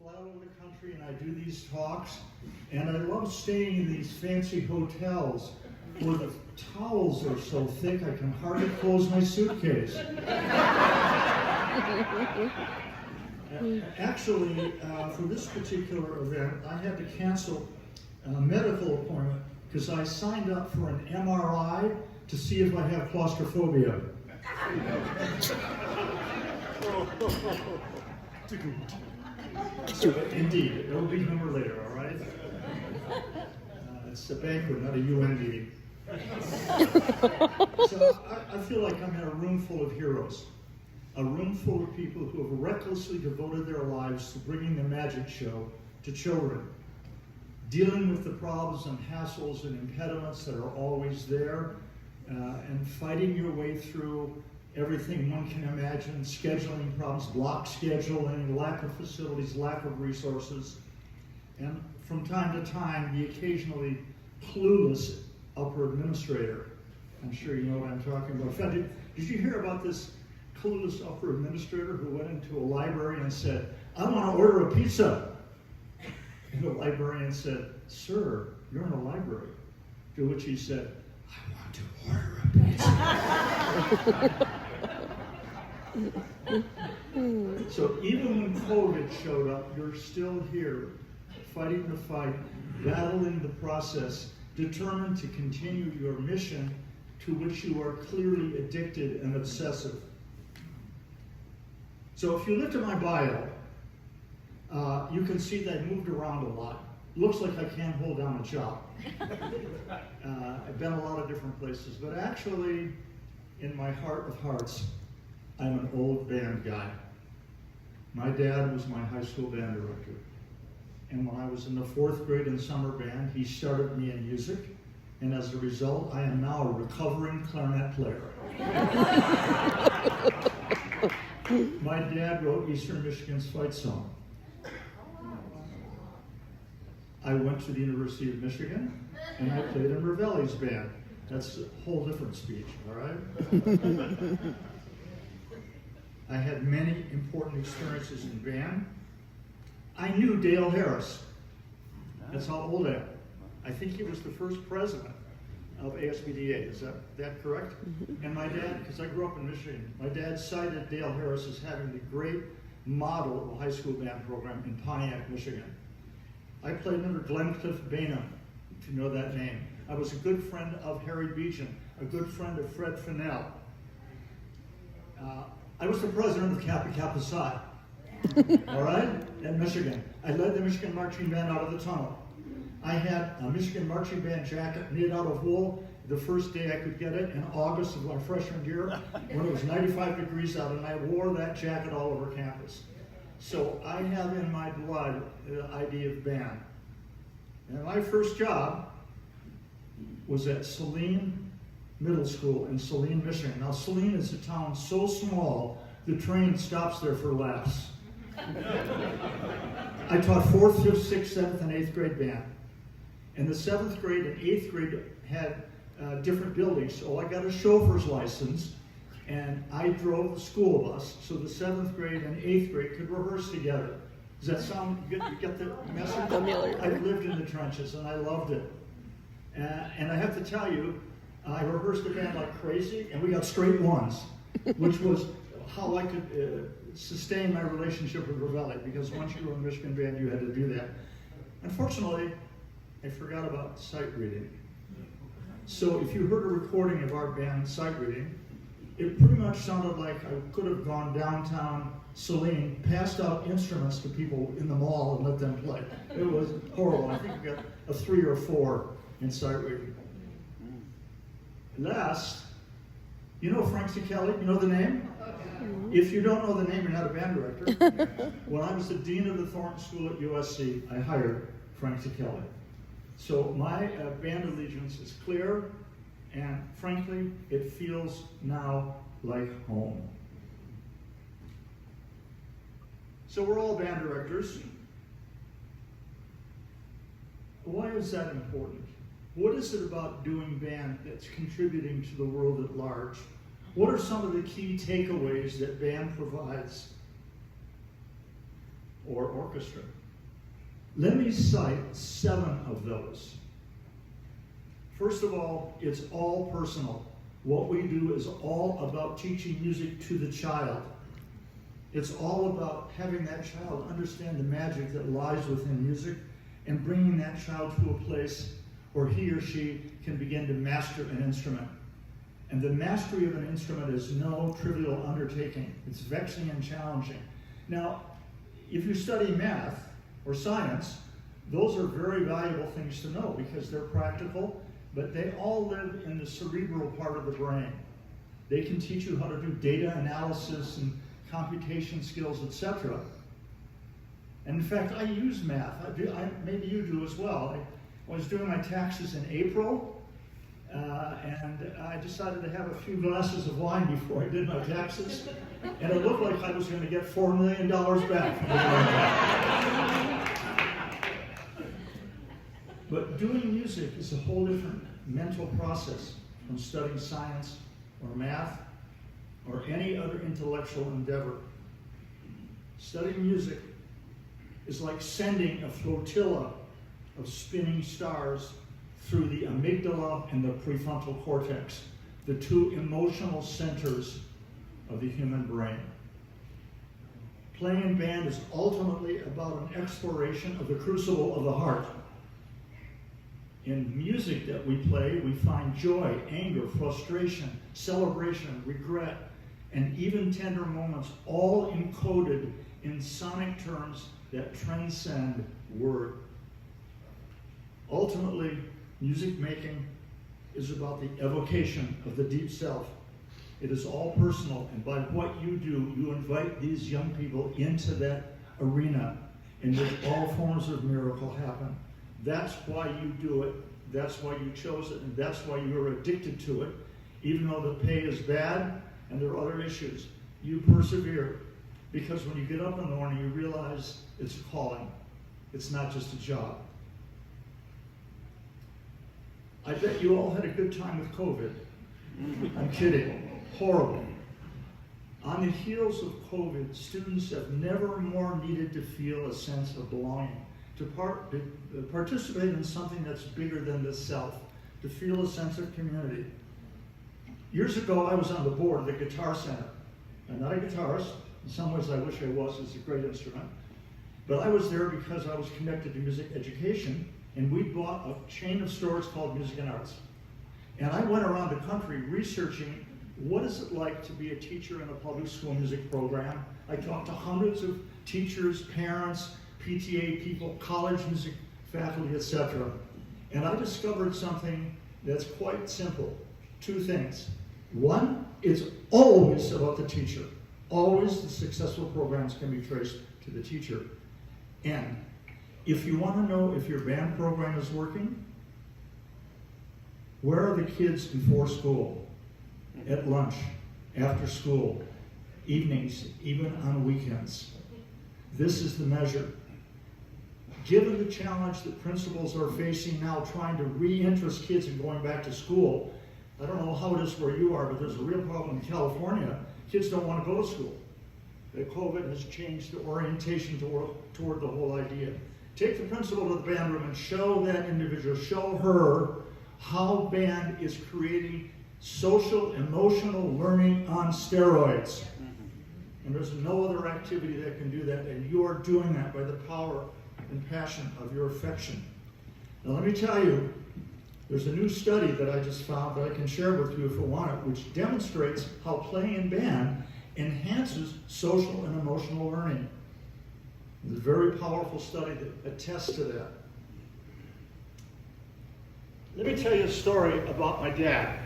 fly all over the country and I do these talks, and I love staying in these fancy hotels where the towels are so thick I can hardly close my suitcase. Actually, for this particular event, I had to cancel a medical appointment because I signed up for an MRI to see if I have claustrophobia. Indeed, it will be number later, all right? It's a banquet, not a UN meeting. So I feel like I'm in a room full of heroes, a room full of people who have recklessly devoted their lives to bringing the magic show to children, dealing with the problems and hassles and impediments that are always there, and fighting your way through everything one can imagine, scheduling problems, block scheduling, lack of facilities, lack of resources, and from time to time, the occasionally clueless upper administrator. I'm sure you know what I'm talking about. In fact, did you hear about this clueless upper administrator who went into a library and said, "I want to order a pizza"? And the librarian said, "Sir, you're in a library." To which he said, "I want to order a pizza." So even when COVID showed up, you're still here, fighting the fight, battling the process, determined to continue your mission to which you are clearly addicted and obsessive. So if you look at my bio, you can see that I moved around a lot. Looks like I can't hold down a job. I've been a lot of different places, but actually, in my heart of hearts, I'm an old band guy. My dad was my high school band director. And when I was in the 4th grade in summer band, he started me in music. And as a result, I am now a recovering clarinet player. My dad wrote Eastern Michigan's fight song. I went to the University of Michigan, and I played in Revelli's band. That's a whole different speech, all right? I had many important experiences in band. I knew Dale Harris. That's how old I am. I think he was the first president of ASBDA. Is that correct? Mm-hmm. And my dad, because I grew up in Michigan, my dad cited Dale Harris as having the great model of a high school band program in Pontiac, Michigan. I played under Glenncliff Bainham, if you know that name. I was a good friend of Harry Beechen, a good friend of Fred Fennell. I was the president of Kappa Kappa Psi, all right, in Michigan. I led the Michigan Marching Band out of the tunnel. I had a Michigan Marching Band jacket made out of wool the first day I could get it in August of my freshman year when it was 95 degrees out, and I wore that jacket all over campus. So I have in my blood the idea of band. And my first job was at Saline Middle School in Saline, Michigan. Now, Saline is a town so small, the train stops there for laughs. I taught 4th, 5th, 6th, 7th, and 8th grade band. And the 7th grade and 8th grade had different buildings, so I got a chauffeur's license, and I drove the school bus so the 7th grade and 8th grade could rehearse together. Does that sound good? You get the message? Familiar. I lived in the trenches, and I loved it. And I have to tell you, I rehearsed the band like crazy, and we got straight ones, which was how I could sustain my relationship with Revelli, because once you were in Michigan band, you had to do that. Unfortunately, I forgot about sight reading. So if you heard a recording of our band sight reading, it pretty much sounded like I could have gone downtown Saline, passed out instruments to people in the mall and let them play. It was horrible. I think we got a 3 or 4 in sight reading. Last, you know Frank C. Kelly? You know the name? If you don't know the name, you're not a band director. When I was the dean of the Thornton School at USC, I hired Frank C. Kelly. So my band allegiance is clear, and frankly, it feels now like home. So we're all band directors. Why is that important? What is it about doing band that's contributing to the world at large? What are some of the key takeaways that band provides? or orchestra. Let me cite 7 of those. First of all, it's all personal. What we do is all about teaching music to the child. It's all about having that child understand the magic that lies within music and bringing that child to a place where he or she can begin to master an instrument. And the mastery of an instrument is no trivial undertaking. It's vexing and challenging. Now, if you study math or science, those are very valuable things to know because they're practical, but they all live in the cerebral part of the brain. They can teach you how to do data analysis and computation skills, etc. And in fact, I use math. Maybe you do as well. I was doing my taxes in April, and I decided to have a few glasses of wine before I did my taxes, and it looked like I was going to get $4 million back from the But doing music is a whole different mental process from studying science or math or any other intellectual endeavor. Studying music is like sending a flotilla of spinning stars through the amygdala and the prefrontal cortex, the 2 emotional centers of the human brain. Playing in band is ultimately about an exploration of the crucible of the heart. In music that we play, we find joy, anger, frustration, celebration, regret, and even tender moments, all encoded in sonic terms that transcend word. Ultimately, music making is about the evocation of the deep self. It is all personal, and by what you do, you invite these young people into that arena in which all forms of miracle happen. That's why you do it, that's why you chose it, and that's why you're addicted to it. Even though the pay is bad and there are other issues, you persevere. Because when you get up in the morning, you realize it's a calling. It's not just a job. I bet you all had a good time with COVID. I'm kidding. Horrible. On the heels of COVID, students have never more needed to feel a sense of belonging, to participate in something that's bigger than the self, to feel a sense of community. Years ago, I was on the board of the Guitar Center. I'm not a guitarist. In some ways, I wish I was. It's a great instrument. But I was there because I was connected to music education, and we bought a chain of stores called Music and Arts. And I went around the country researching what is it like to be a teacher in a public school music program. I talked to hundreds of teachers, parents, PTA people, college music faculty, etc. And I discovered something that's quite simple. 2 things. One, it's always about the teacher. Always the successful programs can be traced to the teacher. And if you want to know if your band program is working, where are the kids before school, at lunch, after school, evenings, even on weekends? This is the measure. Given the challenge that principals are facing now trying to re-interest kids in going back to school, I don't know how it is where you are, but there's a real problem in California. Kids don't want to go to school. The COVID has changed the orientation toward the whole idea. Take the principal to the band room and show that individual, show her how band is creating social, emotional learning on steroids. And there's no other activity that can do that, and you are doing that by the power and passion of your affection. Now let me tell you, there's a new study that I just found that I can share with you if you want it, which demonstrates how playing in band enhances social and emotional learning. It's a very powerful study that attests to that. Let me tell you a story about my dad.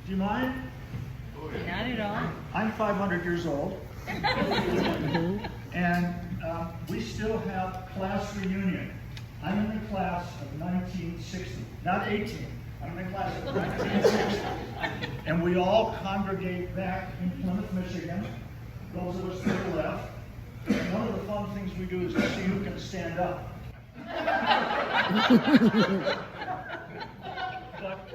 Do you mind? Not at all. I'm 500 years old, and we still have class reunion. I'm in the class of 1960, not 18. I'm in the class of 1960. And we all congregate back in Plymouth, Michigan, those of us to the left. And one of the fun things we do is to see who can stand up. But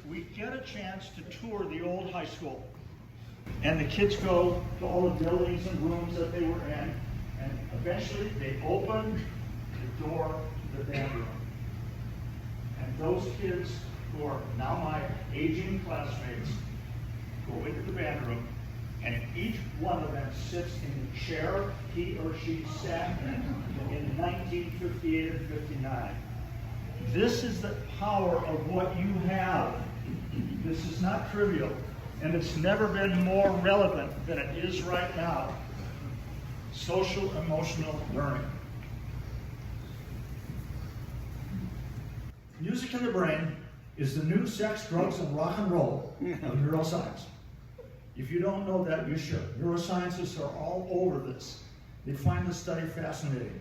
we get a chance to tour the old high school. And the kids go to all the buildings and rooms that they were in. And eventually they opened the door to the band room. And those kids who are now my aging classmates go into the band room, and each one of them sits in the chair he or she sat in 1958 and 59. This is the power of what you have. This is not trivial, and it's never been more relevant than it is right now. Social emotional learning. Music in the brain is the new sex, drugs, and rock and roll of neuroscience. If you don't know that, you should. Neuroscientists are all over this. They find the study fascinating.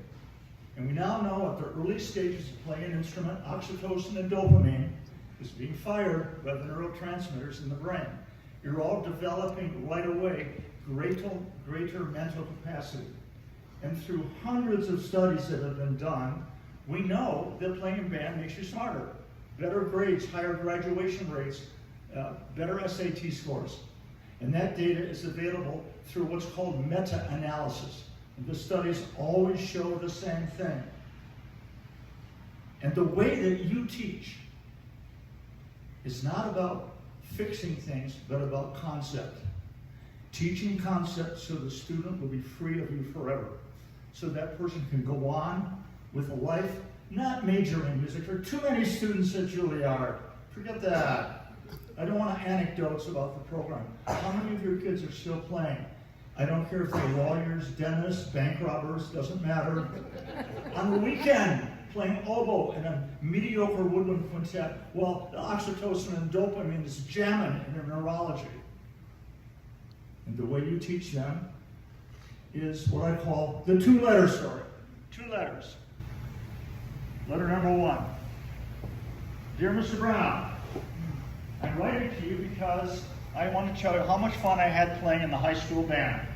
And we now know at the early stages of playing an instrument, oxytocin and dopamine is being fired by the neurotransmitters in the brain. You're all developing right away greater mental capacity. And through hundreds of studies that have been done, we know that playing in band makes you smarter. Better grades, higher graduation rates, better SAT scores. And that data is available through what's called meta-analysis. And the studies always show the same thing. And the way that you teach is not about fixing things, but about concept. Teaching concept so the student will be free of you forever. So that person can go on with a life, not majoring in music. There are too many students at Juilliard. Forget that. I don't want anecdotes about the program. How many of your kids are still playing? I don't care if they're lawyers, dentists, bank robbers, doesn't matter. On the weekend, playing oboe in a mediocre woodwind quintet, while the oxytocin and dopamine is jamming in their neurology. And the way you teach them is what I call the two-letter story. 2 letters. Letter number 1. Dear Mr. Brown, I'm writing to you because I want to tell you how much fun I had playing in the high school band.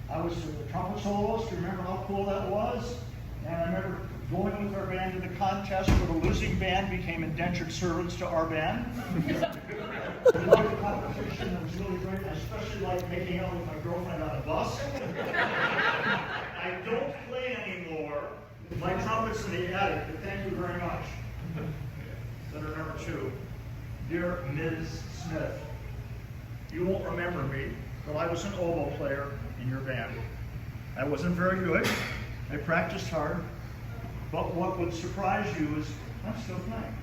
I was the trumpet soloist. You remember how cool that was? And I remember going with our band to the contest where the losing band became indentured servants to our band. I loved the competition. It was really great. I especially liked making out with my girlfriend on a bus. I don't play anymore. My trumpet's in the attic, but thank you very much. Letter number 2. Dear Ms. Smith, you won't remember me, but I was an oboe player in your band. I wasn't very good. I practiced hard. But what would surprise you is I'm still playing.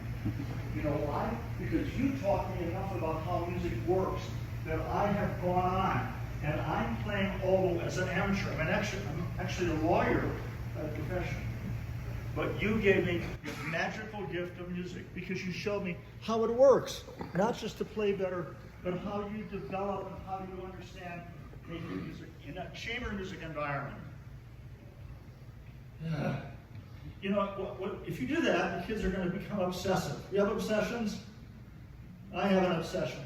You know why? Because you taught me enough about how music works that I have gone on. And I'm playing oboe as an amateur. I'm actually a lawyer by profession. But you gave me the magical gift of music because you showed me how it works. Not just to play better, but how you develop and how you understand making music in a chamber music environment. You know, if you do that, the kids are going to become obsessive. You have obsessions? I have an obsession.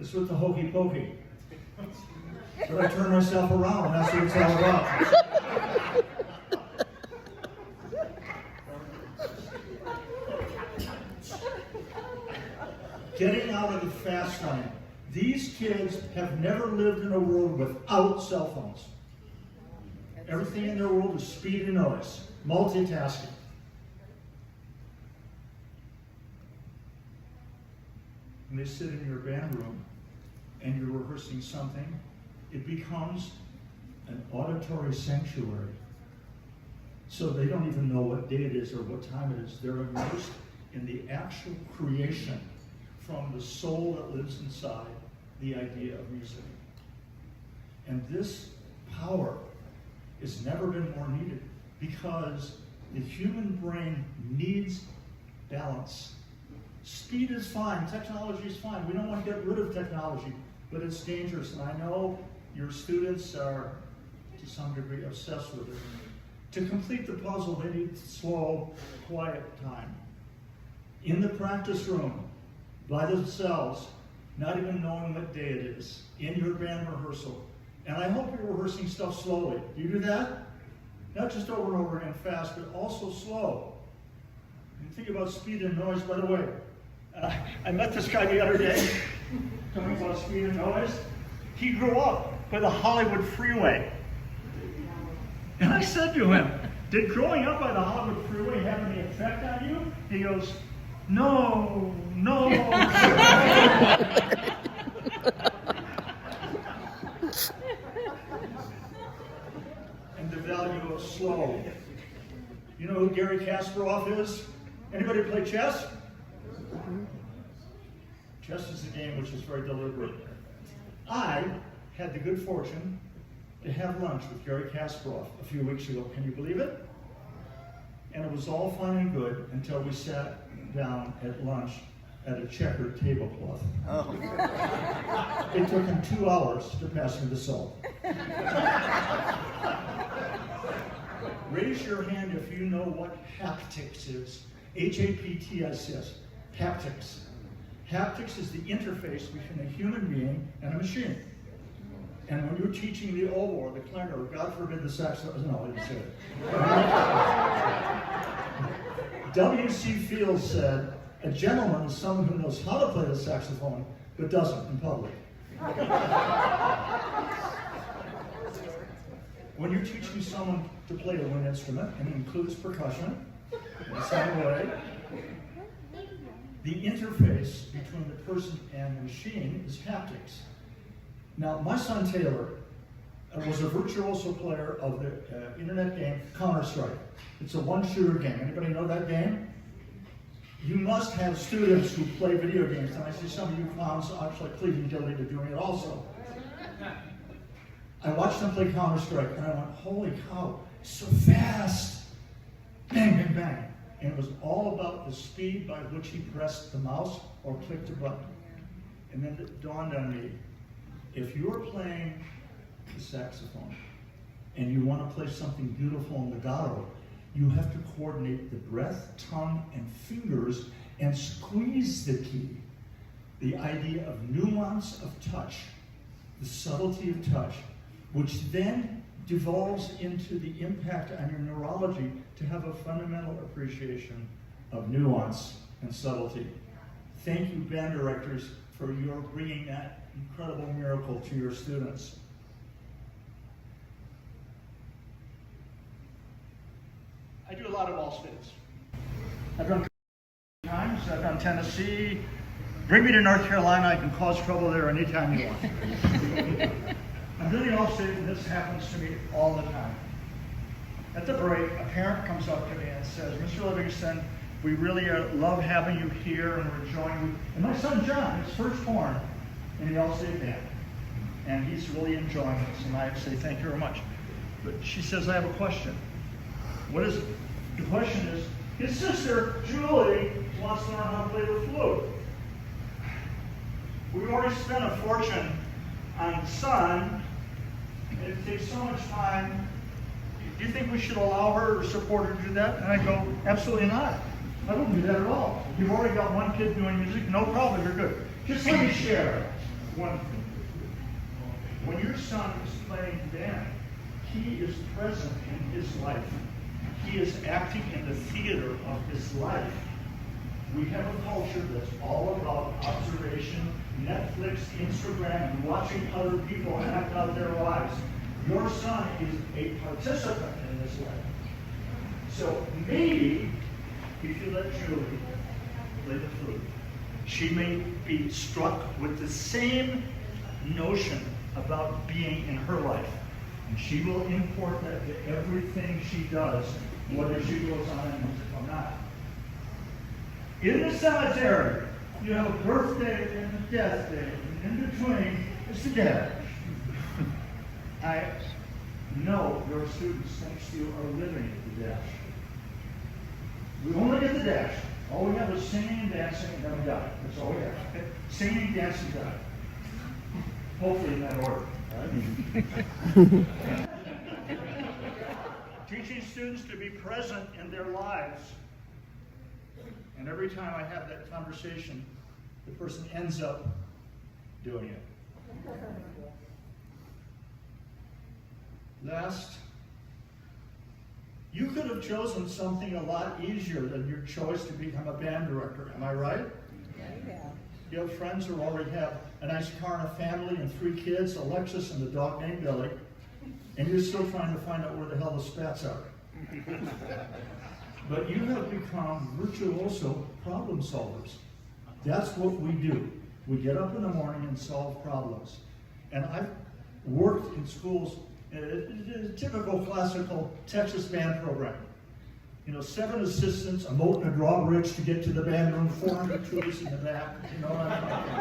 It's with the hokey pokey. But I turn myself around, and that's what it's all about. Getting out of the fast lane. These kids have never lived in a world without cell phones. Everything in their world is speed and noise, multitasking. When they sit in your band room and you're rehearsing something, it becomes an auditory sanctuary. So they don't even know what day it is or what time it is. They're immersed in the actual creation from the soul that lives inside the idea of music. And this power has never been more needed because the human brain needs balance. Speed is fine, technology is fine. We don't want to get rid of technology, but it's dangerous. And I know your students are, to some degree, obsessed with it. To complete the puzzle, they need slow, quiet time. In the practice room, by themselves, not even knowing what day it is, in your band rehearsal. And I hope you're rehearsing stuff slowly. Do you do that? Not just over and over again fast, but also slow. And think about speed and noise, by the way. I met this guy the other day, talking about speed and noise. He grew up by the Hollywood freeway. And I said to him, did growing up by the Hollywood Freeway have any effect on you? He goes, no. And the value of slow. You know who Gary Kasparov is? Anybody play chess? Chess is a game which is very deliberate. I had the good fortune to have lunch with Gary Kasparov a few weeks ago. Can you believe it? And it was all fine and good until we sat down at lunch at a checkered tablecloth. Oh. It took him 2 hours to pass me the salt. Raise your hand if you know what haptics is. H-A-P-T-I-C-S. Haptics. Haptics is the interface between a human being and a machine. And when you're teaching the oboe or the clarinet, or God forbid the saxophone, no, I didn't say it. W.C. Fields said, a gentleman is someone who knows how to play the saxophone, but doesn't in public. When you're teaching someone to play a wind instrument, and it includes percussion, in the same way, the interface between the person and the machine is haptics. Now, my son Taylor was a virtuoso player of the internet game Counter-Strike. It's a one-shooter game. Anybody know that game? You must have students who play video games, and I see some of you clowns actually pleading guilty to doing it also. I watched them play Counter-Strike, and I went, holy cow, it's so fast. Bang, bang, bang. And it was all about the speed by which he pressed the mouse or clicked a button. And then it dawned on me, if you're playing the saxophone and you want to play something beautiful in legato, you have to coordinate the breath, tongue, and fingers and squeeze the key. The idea of nuance of touch, the subtlety of touch, which then devolves into the impact on your neurology to have a fundamental appreciation of nuance and subtlety. Thank you, band directors, for your bringing that incredible miracle to your students. I do a lot of all states. I've done times, I've done Tennessee. Bring me to North Carolina, I can cause trouble there anytime you want. I'm doing all state, and this happens to me all the time. At the break, a parent comes up to me and says, Mr. Livingston, we really love having you here, and we're enjoying you. And my son John, his firstborn, in the all-state band. And he's really enjoying this, and I say thank you very much. But she says, I have a question. What is it? The question is, his sister, Julie, wants to learn how to play the flute. We've already spent a fortune on son, and it takes so much time. Do you think we should allow her or support her to do that? And I go, absolutely not. I wouldn't do that at all. You've already got one kid doing music, no problem, you're good. Just let me share one thing. When your son is playing band, he is present in his life. He is acting in the theater of his life. We have a culture that's all about observation, Netflix, Instagram, and watching other people act out their lives. Your son is a participant in this life. So maybe if you let Julie play the flute, she may be struck with the same notion about being in her life. And she will import that to everything she does, whether she goes on in music or not. In the cemetery, you have a birthday and a death day, and in between is the dash. I know your students, thanks to you, are living at the dash. We only get the dash. All we have is singing and dancing, and then we die. That's all we have. Okay? Singing, dancing, die. Hopefully in that order. Right? Teaching students to be present in their lives. And every time I have that conversation, the person ends up doing it. Last, you could have chosen something a lot easier than your choice to become a band director. Am I right? Yeah. You have friends who already have a nice car and a family and 3 kids, a Lexus and a dog named Billy. And you're still trying to find out where the hell the spats are. But you have become virtuoso problem solvers. That's what we do. We get up in the morning and solve problems. And I've worked in schools, a typical classical Texas band program. 7 assistants, a moat and a drawbridge to get to the band room, 400 tulies in the back. You know what I'm talking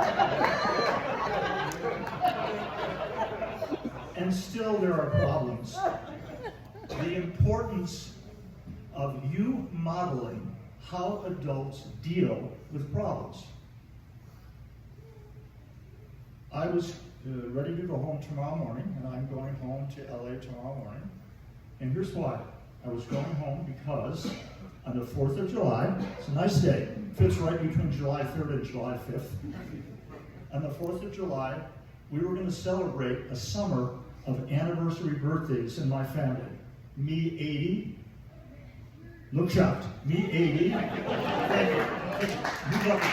about? And still there are problems. The importance of you modeling how adults deal with problems. I was ready to go home tomorrow morning, and I'm going home to LA tomorrow morning. And here's why. I was going home because on the 4th of July, it's a nice day, fits right between July 3rd and July 5th. On the 4th of July, we were going to celebrate a summer of anniversary birthdays in my family. Me 80. Look shocked. Me 80. Thank you. You love the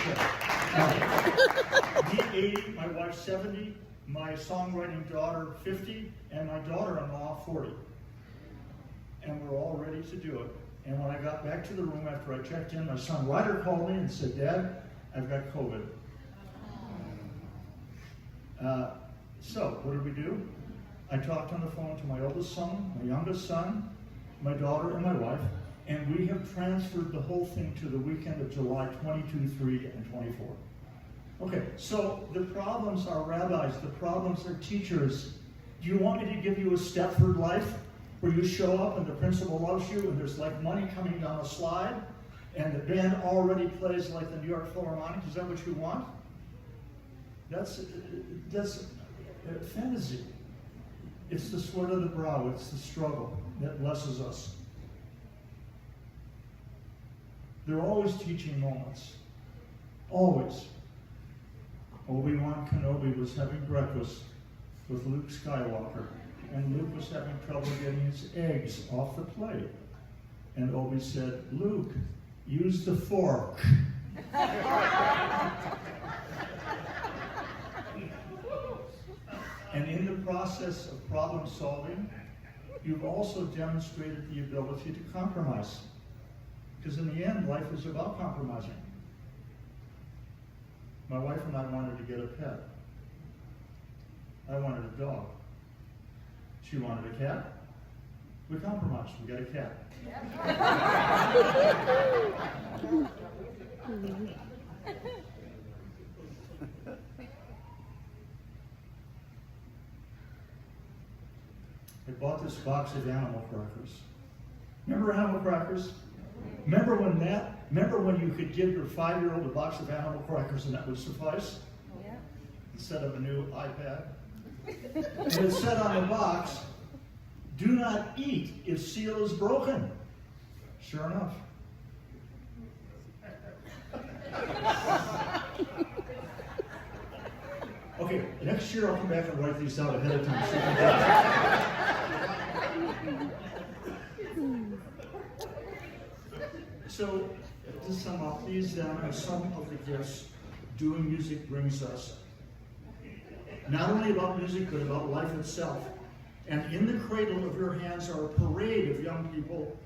show. Me 80, my wife 70, my songwriting daughter 50, and my daughter-in-law 40. And we're all ready to do it. And when I got back to the room after I checked in, my son Ryder called me and said, "Dad, I've got COVID." So what did we do? I talked on the phone to my oldest son, my youngest son, my daughter, and my wife, and we have transferred the whole thing to the weekend of July 22, 3, and 24. Okay, so the problems are rabbis, the problems are teachers. Do you want me to give you a Stepford life where you show up and the principal loves you and there's like money coming down a slide and the band already plays like the New York Philharmonic? Is that what you want? That's fantasy. It's the sweat of the brow, it's the struggle that blesses us. There are always teaching moments. Always. Obi-Wan Kenobi was having breakfast with Luke Skywalker, and Luke was having trouble getting his eggs off the plate. And Obi said, "Luke, use the fork." And in the process of problem solving, you've also demonstrated the ability to compromise. Because in the end, life is about compromising. My wife and I wanted to get a pet. I wanted a dog. She wanted a cat. We compromised. We got a cat. I bought this box of animal crackers. Remember animal crackers? Remember when you could give your 5-year-old a box of animal crackers and that would suffice? Yeah. Instead of a new iPad? And it said on the box, "Do not eat if seal is broken." Sure enough. Okay, next year I'll come back and write these out ahead of time. So, to sum up, these are some of the gifts doing music brings us. Not only about music, but about life itself. And in the cradle of your hands are a parade of young people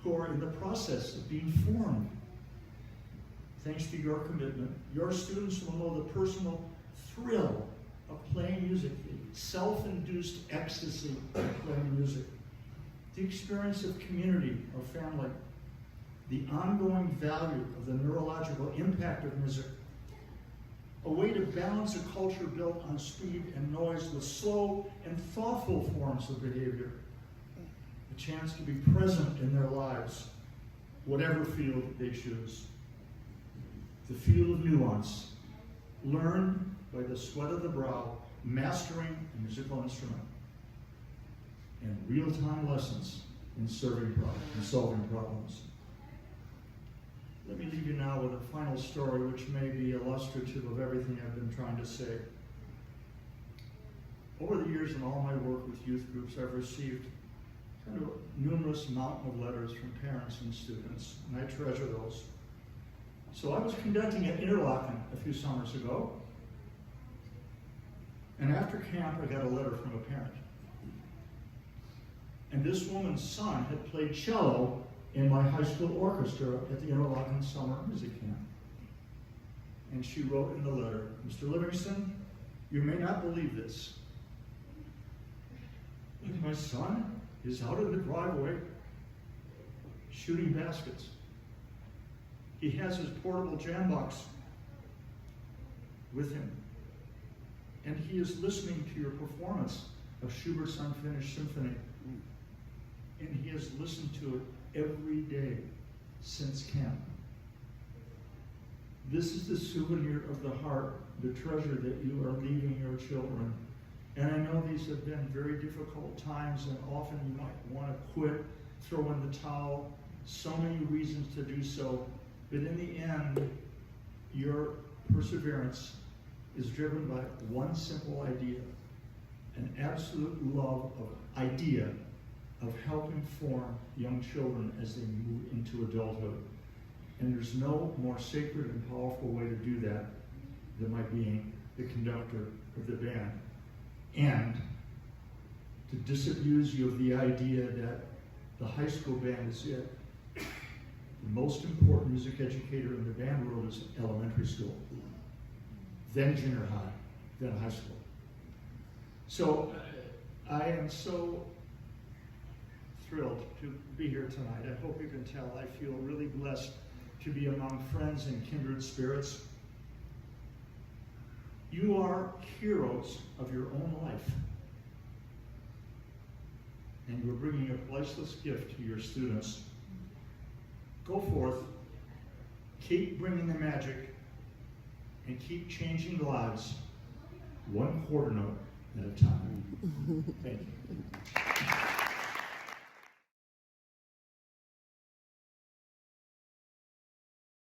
who are in the process of being formed. Thanks to your commitment, your students will know the personal thrill of playing music, the self-induced ecstasy of playing music, the experience of community or family, the ongoing value of the neurological impact of music, a way to balance a culture built on speed and noise with slow and thoughtful forms of behavior, a chance to be present in their lives, whatever field they choose. The field of nuance, learned by the sweat of the brow, mastering a musical instrument, and real-time lessons in solving problems. Let me leave you now with a final story which may be illustrative of everything I've been trying to say. Over the years in all my work with youth groups, I've received kind of numerous mountain of letters from parents and students, and I treasure those. So I was conducting at Interlochen a few summers ago, and after camp I got a letter from a parent. And this woman's son had played cello in my high school orchestra at the Interlochen Summer Music Camp. And she wrote in the letter, Mr. Livingston, you may not believe this, but my son is out in the driveway shooting baskets. He has his portable jam box with him. And he is listening to your performance of Schubert's Unfinished Symphony. And he has listened to it every day since camp. This is the souvenir of the heart, the treasure that you are leaving your children. And I know these have been very difficult times, and often you might want to quit, throw in the towel, so many reasons to do so. But in the end, your perseverance is driven by one simple idea, an absolute love of idea of helping form young children as they move into adulthood. And there's no more sacred and powerful way to do that than by being the conductor of the band. And to disabuse you of the idea that the high school band is it. The most important music educator in the band world is elementary school, then junior high, then high school. So I am so thrilled to be here tonight. I hope you can tell I feel really blessed to be among friends and kindred spirits. You are heroes of your own life. And you're bringing a priceless gift to your students. Go forth, keep bringing the magic, and keep changing lives one quarter note at a time. Thank you.